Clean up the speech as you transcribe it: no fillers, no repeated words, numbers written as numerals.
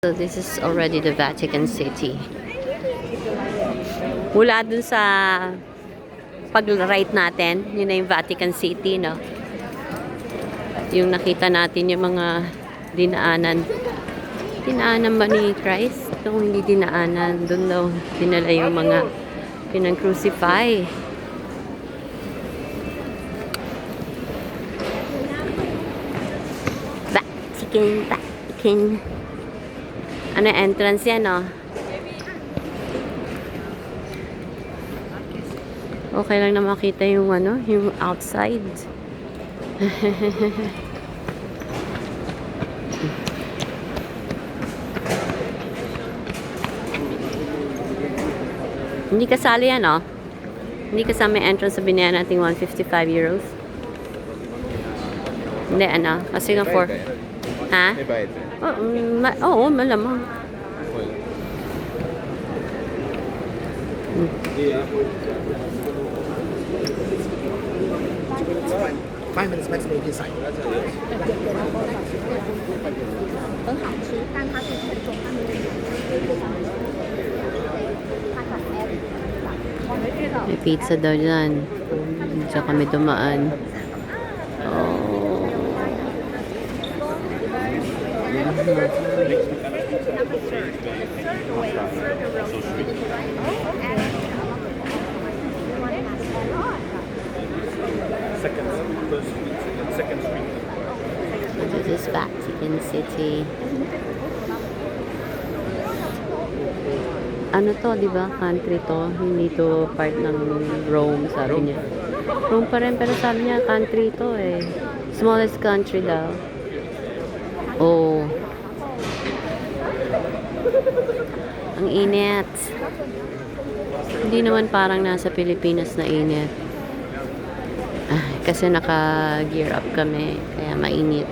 So this is already the Vatican City. Mula dun sa pag-right natin, yun na yung Vatican City, no? Yung nakita natin yung mga dinaanan. Dinaanan ba ni Christ? Kung hindi dinaanan, dun daw dinala yung mga pinang-crucify. Vatican. Ano, entrance yan, no? Okay lang na makita yung ano, yung outside. Hindi kasali yan, no? Hindi kasama yung entrance, sabi niya natin 155 euros. Hindi, ano? Kasi nga 4. Ha? Oo, malamang. 5 minutes max maybe inside. 很好吃，但它是很重，它没有它很 May pizza daw dyan. Diyan kami dumaan. Oh. Second street. This is Vatican City. Ano to, di ba? Country to. Hindi to part ng Rome, sabi niya. Rome pa rin, pero sabi niya, country to eh. Smallest country daw. Oh. Ang init. Hindi naman parang nasa Pilipinas na init. Kasi naka-gear up kami, kaya mainit.